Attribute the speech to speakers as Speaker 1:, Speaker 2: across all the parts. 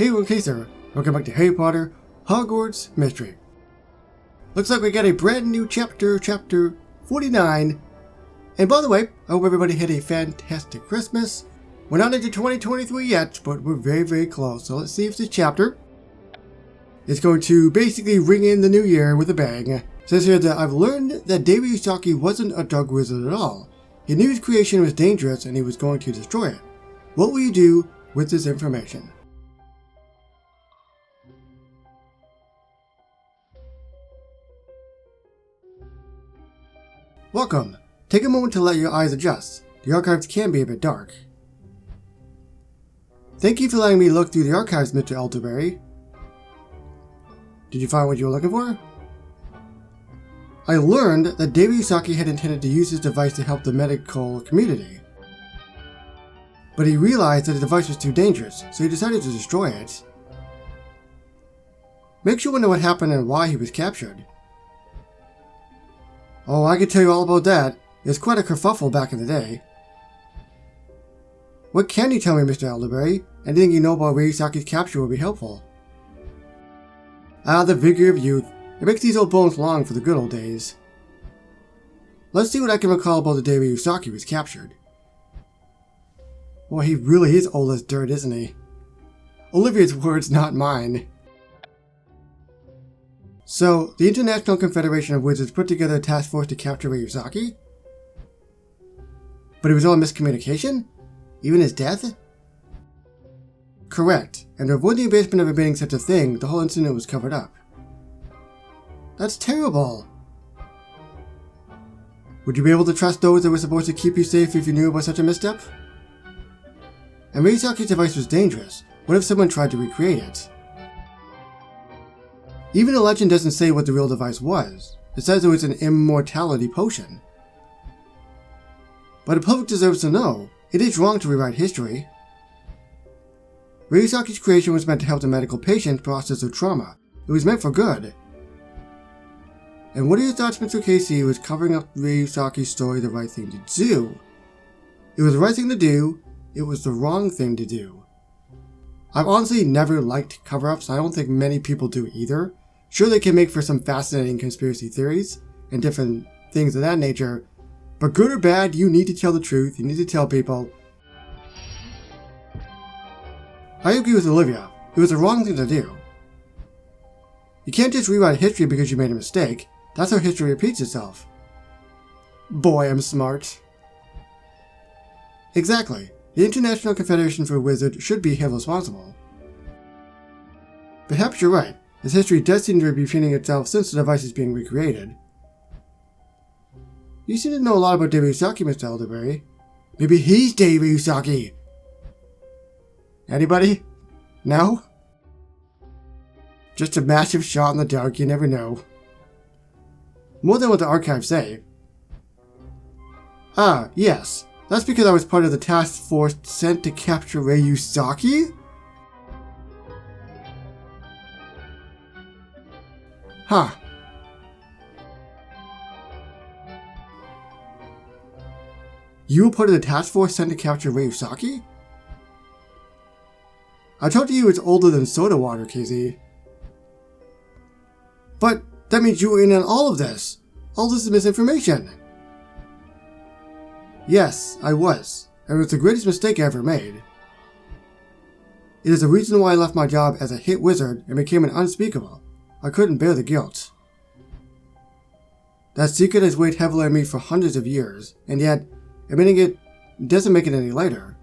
Speaker 1: Hey everyone, Kaiser. Welcome back to Harry Potter Hogwarts Mystery. Looks like we got a brand new chapter 49. And by the way, I hope everybody had a fantastic Christmas. We're not into 2023 yet, but we're very close. So let's see if this chapter is going to basically ring in the new year with a bang. It says here that I've learned that Dai Ryusaki wasn't a drug wizard at all. He knew his creation was dangerous and he was going to destroy it. What will you do with this information? Welcome. Take a moment to let your eyes adjust. The archives can be a bit dark. Thank you for letting me look through the archives, Mr. Elderberry. Did you find what you were looking for? I learned that Dai Ryusaki had intended to use his device to help the medical community. But he realized that the device was too dangerous, so he decided to destroy it. Makes you wonder what happened and why he was captured. Oh, I could tell you all about that. It was quite a kerfuffle back in the day. What can you tell me, Mr. Elderberry? Anything you know about Ryusaki's capture would be helpful. Ah, the vigor of youth. It makes these old bones long for the good old days. Let's see what I can recall about the day Ryusaki was captured. Well, he really is old as dirt, isn't he? Olivia's words, not mine. So, the International Confederation of Wizards put together a task force to capture Ryusaki? But it was all a miscommunication? Even his death? Correct, and to avoid the embarrassment of admitting such a thing, the whole incident was covered up. That's terrible! Would you be able to trust those that were supposed to keep you safe if you knew about such a misstep? And Ryusaki's device was dangerous. What if someone tried to recreate it? Even the legend doesn't say what the real device was. It says it was an immortality potion. But the public deserves to know. It is wrong to rewrite history. Ryusaki's creation was meant to help the medical patients process their trauma. It was meant for good. And what are your thoughts, Mr. Casey, was covering up Ryusaki's story the right thing to do? It was the right thing to do. It was the wrong thing to do. I've honestly never liked cover-ups. I don't think many people do either. Sure, they can make for some fascinating conspiracy theories and different things of that nature, but good or bad, you need to tell the truth. You need to tell people. I agree with Olivia. It was the wrong thing to do. You can't just rewrite history because you made a mistake. That's how history repeats itself. Boy, I'm smart. Exactly. The International Confederation for Wizards should be held responsible. Perhaps you're right, as history does seem to be repeating itself since the device is being recreated. You seem to know a lot about Dai Ryusaki, Mr. Elderberry. Maybe he's Dai Ryusaki! Anybody? No? Just a massive shot in the dark, you never know. More than what the archives say. Ah, yes. That's because I was part of the task force sent to capture Ryusaki? Huh. You were part of the task force sent to capture Ryusaki? I told you it's older than soda water, KZ. But that means you were in on all of this. All this is misinformation. Yes, I was, and it was the greatest mistake I ever made. It is the reason why I left my job as a hit wizard and became an unspeakable. I couldn't bear the guilt. That secret has weighed heavily on me for hundreds of years, and yet, admitting it doesn't make it any lighter.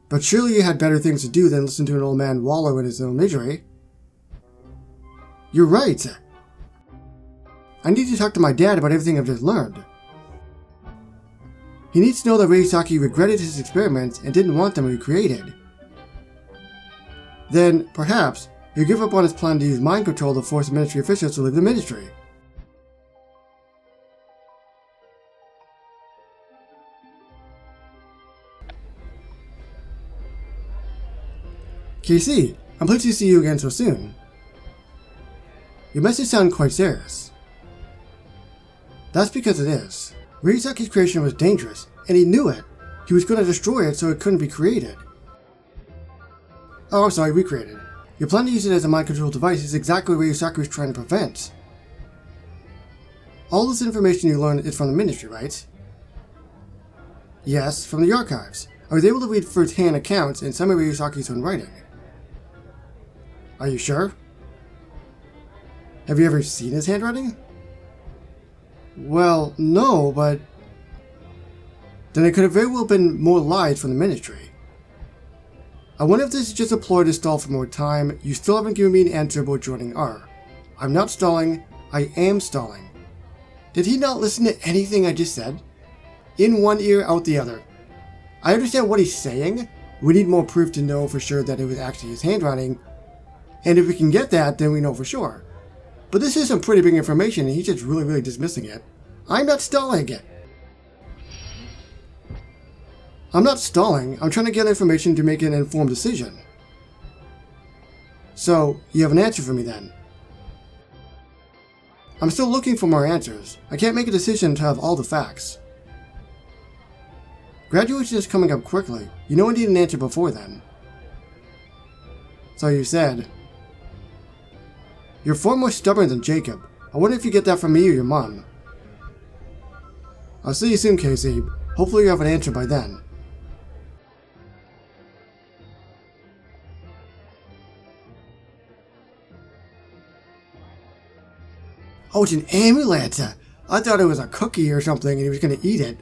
Speaker 1: But surely you had better things to do than listen to an old man wallow in his own misery. You're right. I need to talk to my dad about everything I've just learned. He needs to know that Ryusaki regretted his experiments and didn't want them recreated. Then, perhaps, he'll give up on his plan to use mind control to force ministry officials to leave the ministry. KC, I'm pleased to see you again so soon. Your message sounds quite serious. That's because it is. Ryusaki's creation was dangerous, and he knew it. He was going to destroy it so it couldn't be created. Oh, I'm sorry, recreated. Your plan to use it as a mind control device is exactly what Ryusaki was trying to prevent. All this information you learned is from the Ministry, right? Yes, from the archives. I was able to read first-hand accounts in some of Ryusaki's own writing. Are you sure? Have you ever seen his handwriting? Well, no, but... then it could have very well been more lies from the Ministry. I wonder if this is just a ploy to stall for more time. You still haven't given me an answer about joining R. I'm not stalling, I am stalling. Did he not listen to anything I just said? In one ear, out the other. I understand what he's saying. We need more proof to know for sure that it was actually his handwriting. And if we can get that, then we know for sure. But this is some pretty big information and he's just really dismissing it. I'm not stalling it. I'm not stalling. I'm trying to get information to make an informed decision. So, you have an answer for me then? I'm still looking for more answers. I can't make a decision to have all the facts. Graduation is coming up quickly. You know I need an answer before then. So you said. You're far more stubborn than Jacob. I wonder if you get that from me or your mom. I'll see you soon, Casey. Hopefully you have an answer by then. Oh, it's an amulet! I thought it was a cookie or something and he was going to eat it.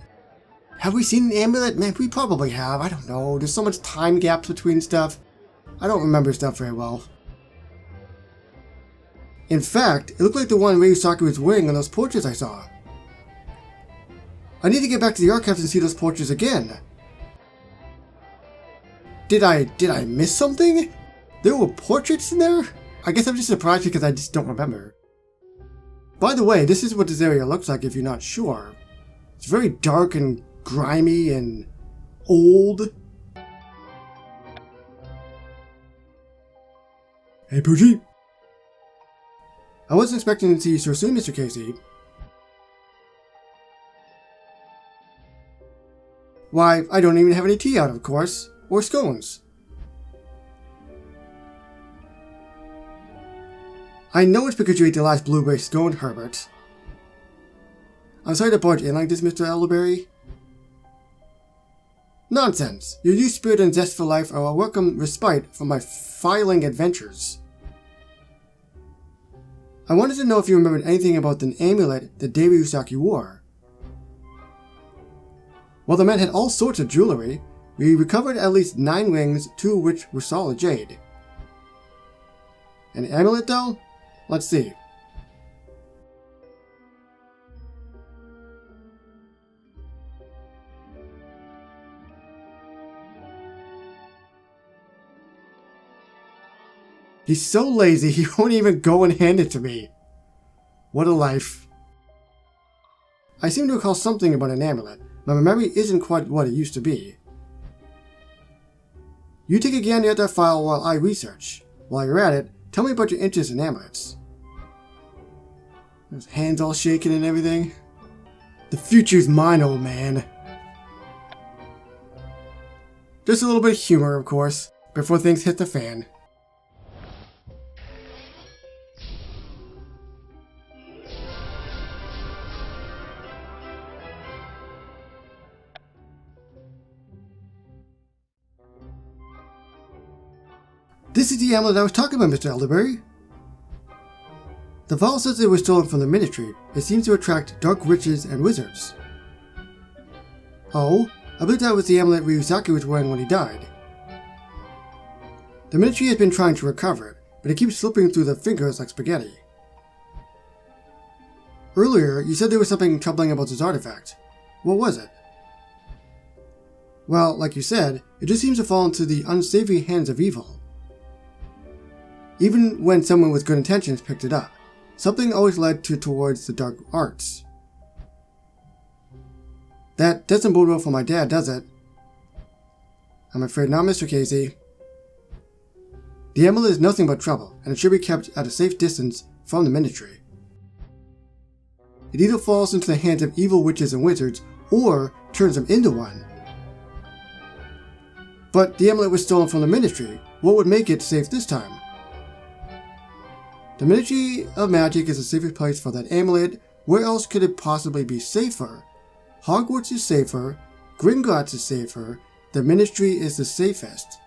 Speaker 1: Have we seen an amulet? Man, we probably have. I don't know. There's so much time gaps between stuff. I don't remember stuff very well. In fact, it looked like the one Ryusaki was wearing on those portraits I saw. I need to get back to the archives and see those portraits again. Did I miss something? There were portraits in there? I guess I'm just surprised because I just don't remember. By the way, this is what this area looks like if you're not sure. It's very dark and grimy and old. Hey, Poochie. I wasn't expecting to see you so soon, Mr. Casey. Why, I don't even have any tea out, of course. Or scones. I know it's because you ate the last blueberry scone, Herbert. I'm sorry to barge in like this, Mr. Elderberry. Nonsense. Your youth spirit and zest for life are a welcome respite from my filing adventures. I wanted to know if you remembered anything about the amulet that Dai Ryusaki wore. While the man had all sorts of jewelry, we recovered at least 9 rings, 2 of which were solid jade. An amulet though? Let's see. He's so lazy, he won't even go and hand it to me. What a life. I seem to recall something about an amulet. My memory isn't quite what it used to be. You take a gander at that file while I research. While you're at it, tell me about your interest in amulets. Those hands all shaking and everything. The future's mine, old man. Just a little bit of humor, of course, before things hit the fan. This is the amulet I was talking about, Mr. Elderberry. The file says it was stolen from the Ministry. It seems to attract dark witches and wizards. Oh, I believe that was the amulet Ryusaki was wearing when he died. The Ministry has been trying to recover it, but it keeps slipping through their fingers like spaghetti. Earlier, you said there was something troubling about this artifact. What was it? Well, like you said, it just seems to fall into the unsavory hands of evil. Even when someone with good intentions picked it up, something always led towards the dark arts. That doesn't bode well for my dad, does it? I'm afraid not, Mr. Casey. The amulet is nothing but trouble, and it should be kept at a safe distance from the Ministry. It either falls into the hands of evil witches and wizards, or turns them into one. But the amulet was stolen from the Ministry. What would make it safe this time? The Ministry of Magic is the safest place for that amulet. Where else could it possibly be safer? Hogwarts is safer. Gringotts is safer. The Ministry is the safest.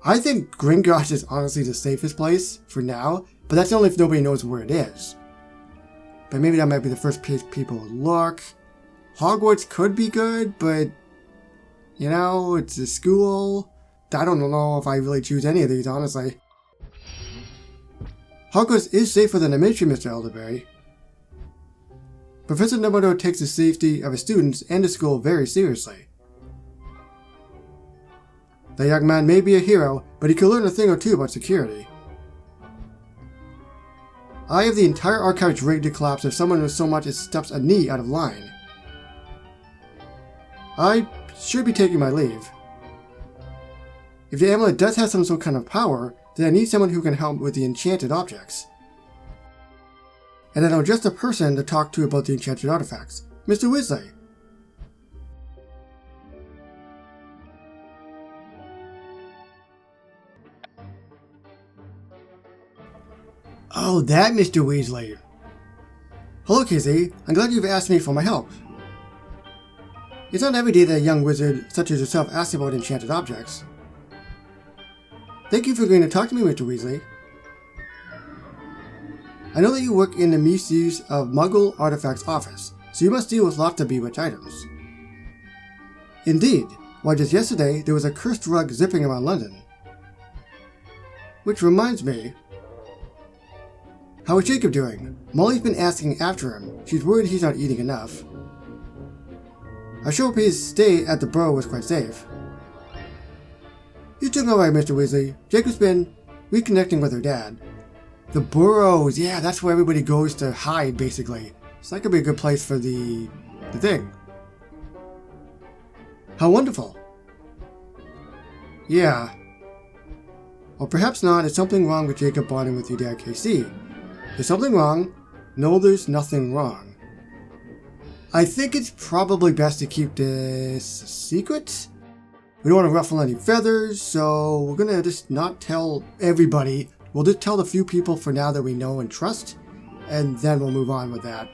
Speaker 1: I think Gringotts is honestly the safest place for now, but that's only if nobody knows where it is. But maybe that might be the first place people would look. Hogwarts could be good, but you know, it's a school. I don't know if I really choose any of these, honestly. Hogwarts is safer than the Ministry, Mr. Elderberry. Professor Dumbledore takes the safety of his students and the school very seriously. The young man may be a hero, but he could learn a thing or two about security. I have the entire archives ready to collapse if someone so much as steps a knee out of line. I should be taking my leave. If the amulet does have some kind of power, then I need someone who can help with the enchanted objects. And I know just a person to talk to about the enchanted artifacts, Mr. Weasley. Oh, that Mr. Weasley. Hello, Casey. I'm glad you've asked me for my help. It's not every day that a young wizard such as yourself asks about enchanted objects. Thank you for agreeing to talk to me, Mr. Weasley. I know that you work in the Misuse of Muggle Artifacts office, so you must deal with lots of bewitched items. Indeed. Why, just yesterday, there was a cursed rug zipping around London. Which reminds me, how is Jacob doing? Molly's been asking after him. She's worried he's not eating enough. I sure hope his stay at the Burrow was quite safe. He's doing alright, Mr. Weasley. Jacob's been reconnecting with her dad. The Burrows, yeah, that's where everybody goes to hide, basically. So that could be a good place for the thing. How wonderful. Yeah. Or perhaps not. There's something wrong with Jacob bonding with your dad, KC. There's something wrong? No, there's nothing wrong. I think it's probably best to keep this a secret. We don't want to ruffle any feathers, so we're gonna just not tell everybody. We'll just tell the few people for now that we know and trust, and then we'll move on with that.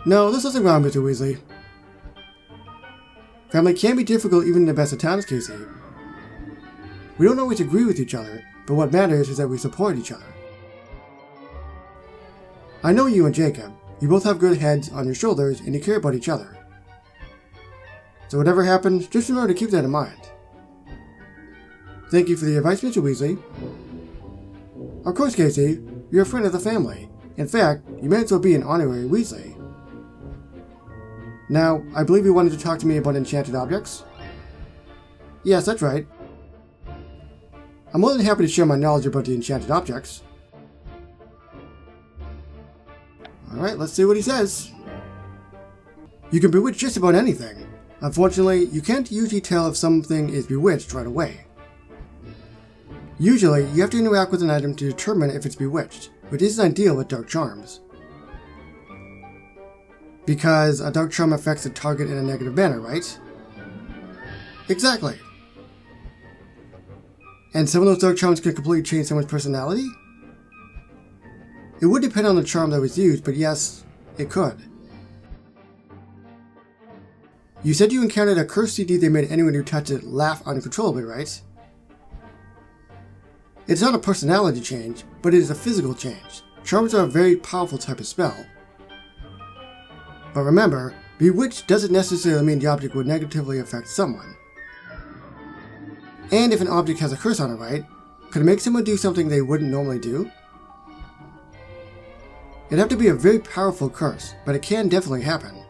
Speaker 1: No, there's nothing wrong, Mr. Weasley. Family can be difficult even in the best of times, Casey. We don't always agree with each other, but what matters is that we support each other. I know you and Jacob. You both have good heads on your shoulders and you care about each other. So whatever happens, just remember to keep that in mind. Thank you for the advice, Mr. Weasley. Of course, Casey. You're a friend of the family. In fact, you may as well be an honorary Weasley. Now, I believe you wanted to talk to me about enchanted objects? Yes, that's right. I'm more than happy to share my knowledge about the enchanted objects. Alright, let's see what he says. You can bewitch just about anything. Unfortunately, you can't usually tell if something is bewitched right away. Usually, you have to interact with an item to determine if it's bewitched, which isn't ideal with dark charms. Because a dark charm affects the target in a negative manner, right? Exactly. And some of those dark charms can completely change someone's personality? It would depend on the charm that was used, but yes, it could. You said you encountered a cursed CD that made anyone who touched it laugh uncontrollably, right? It's not a personality change, but it is a physical change. Charms are a very powerful type of spell. But remember, bewitched doesn't necessarily mean the object would negatively affect someone. And if an object has a curse on it, right? Could it make someone do something they wouldn't normally do? It'd have to be a very powerful curse, but it can definitely happen.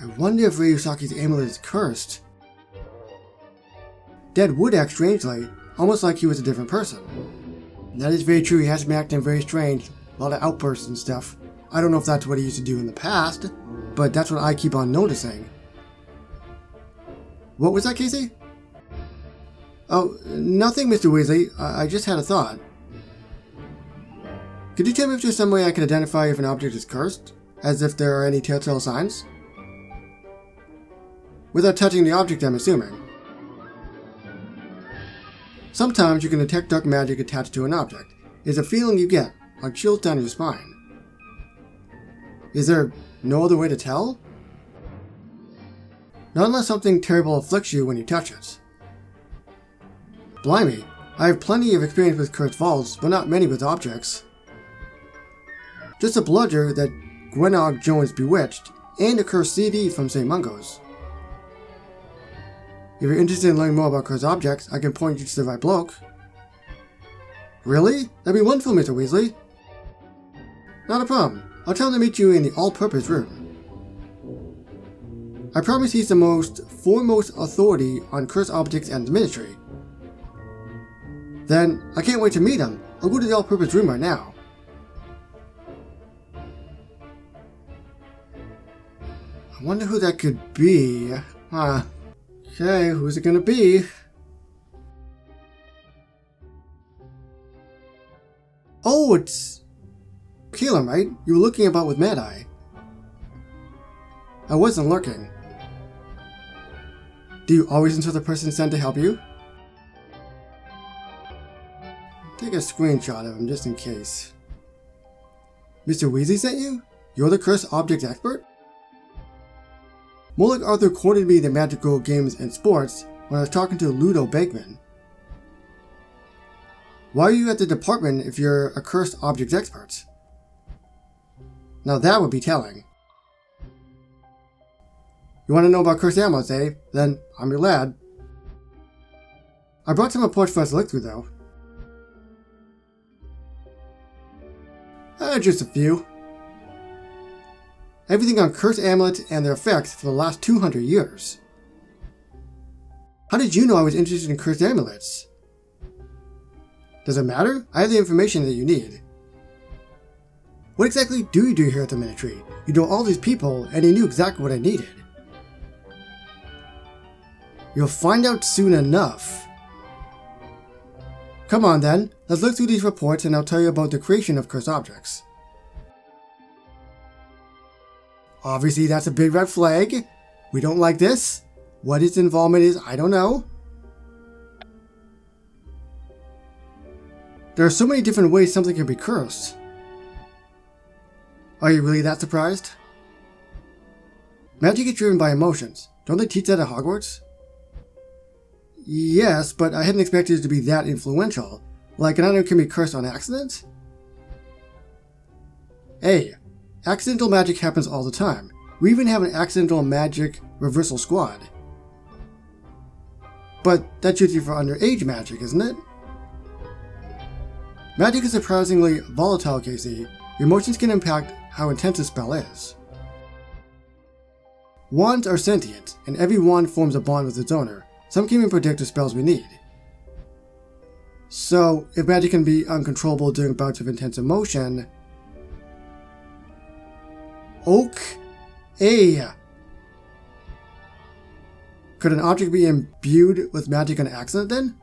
Speaker 1: I wonder if Ryusaki's amulet is cursed. Dad would act strangely, almost like he was a different person. That is very true, he has been acting very strange, a lot of outbursts and stuff. I don't know if that's what he used to do in the past, but that's what I keep on noticing. What was that, Casey? Oh, nothing, Mr. Weasley. I just had a thought. Could you tell me if there's some way I can identify if an object is cursed? As if there are any telltale signs? without touching the object, I'm assuming. Sometimes you can detect dark magic attached to an object. It's a feeling you get, like chills down your spine. Is there no other way to tell? Not unless something terrible afflicts you when you touch it. Blimey, I have plenty of experience with cursed vaults, but not many with objects. Just a bludger that Gwenog Jones bewitched, and a cursed CD from St. Mungo's. If you're interested in learning more about cursed objects, I can point you to the right bloke. Really? That'd be wonderful, Mr. Weasley. Not a problem. I'll tell him to meet you in the all-purpose room. I promise he's the foremost authority on cursed objects and the ministry. Then, I can't wait to meet him. I'll go to the all-purpose room right now. I wonder who that could be. Okay, who's it gonna be? Oh, it's Calum, right? You were looking about with Mad Eye. I wasn't lurking. Do you always insult the person sent to help you? Take a screenshot of him just in case. Mr. Weasley sent you? You're the cursed object expert? More like Arthur quoted me the magical games and sports when I was talking to Ludo Bagman. Why are you at the department if you're a cursed object expert? Now that would be telling. You want to know about cursed amulets, eh? Then I'm your lad. I brought some reports for us to look through, though. Just a few. Everything on cursed amulets and their effects for the last 200 years. How did you know I was interested in cursed amulets? Does it matter? I have the information that you need. What exactly do you do here at the Ministry? You know all these people, and you knew exactly what I needed. You'll find out soon enough. Come on then, let's look through these reports and I'll tell you about the creation of cursed objects. Obviously that's a big red flag. We don't like this. What its involvement is, I don't know. There are so many different ways something can be cursed. Are you really that surprised? Magic is driven by emotions. Don't they teach that at Hogwarts? Yes, but I hadn't expected it to be that influential. Like an item can be cursed on accident? Hey, accidental magic happens all the time. We even have an accidental magic reversal squad. But that's usually for underage magic, isn't it? Magic is surprisingly volatile, Casey. Your emotions can impact how intense a spell is. Wands are sentient, and every wand forms a bond with its owner. Some can even predict the spells we need. So, if magic can be uncontrollable during bouts of intense emotion... Okay. Could an object be imbued with magic on accident then?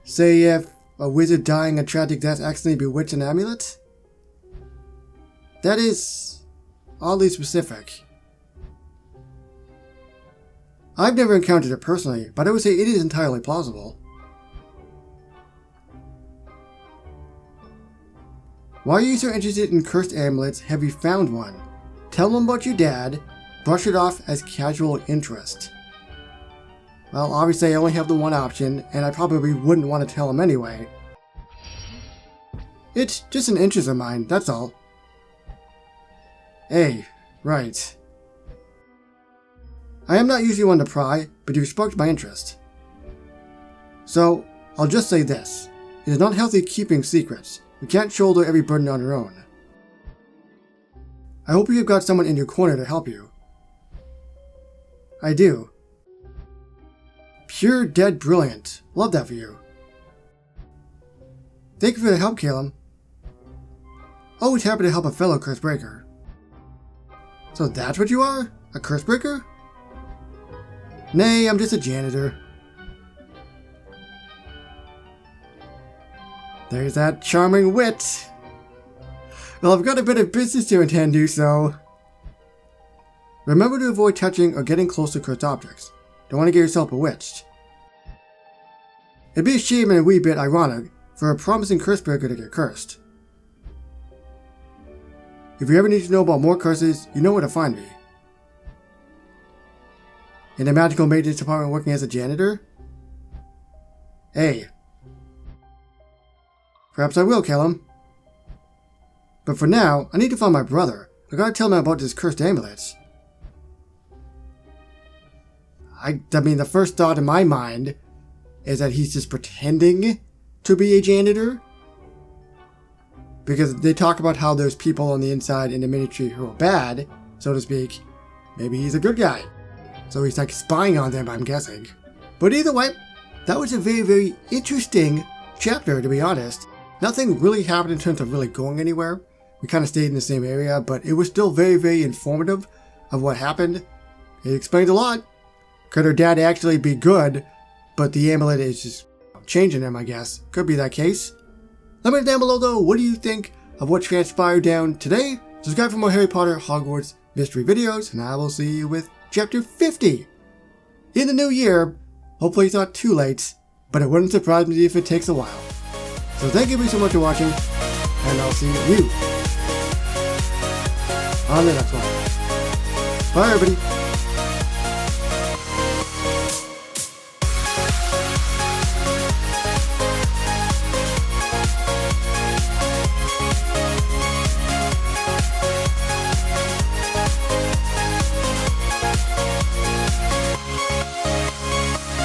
Speaker 1: Say if a wizard dying a tragic death accidentally bewitched an amulet? That is oddly specific. I've never encountered it personally, but I would say it is entirely plausible. Why are you so interested in cursed amulets? Have you found one? Tell them about your dad. Brush it off as casual interest. Well, obviously I only have the one option, and I probably wouldn't want to tell him anyway. It's just an interest of mine, that's all. Hey, right. I am not usually one to pry, but you sparked my interest. So, I'll just say this. It is not healthy keeping secrets. We can't shoulder every burden on our own. I hope you've got someone in your corner to help you. I do. Pure dead brilliant. Love that for you. Thank you for the help, Calum. Always happy to help a fellow curse breaker. So that's what you are? A curse breaker? Nay, I'm just a janitor. There's that charming wit. Well, I've got a bit of business to attend to, so... Remember to avoid touching or getting close to cursed objects. Don't want to get yourself bewitched. It'd be a shame and a wee bit ironic for a promising curse breaker to get cursed. If you ever need to know about more curses, you know where to find me. In the magical maintenance department working as a janitor? Hey. Perhaps I will kill him. But for now, I need to find my brother. I gotta tell him about this cursed amulets. I mean, the first thought in my mind is that he's just pretending to be a janitor. Because they talk about how there's people on the inside in the ministry who are bad, so to speak. Maybe he's a good guy. So he's like spying on them, I'm guessing. But either way, that was a very, very interesting chapter, to be honest. Nothing really happened in terms of really going anywhere. We kind of stayed in the same area, but it was still very, very informative of what happened. It explained a lot. Could her dad actually be good, but the amulet is just changing him, I guess. Could be that case. Let me know down below, though, what do you think of what transpired down today? Subscribe for more Harry Potter Hogwarts mystery videos, and I will see you with Chapter 50 in the new year. Hopefully it's not too late, but it wouldn't surprise me if it takes a while. So thank you so much for watching, and I'll see you on the next one. Bye, everybody.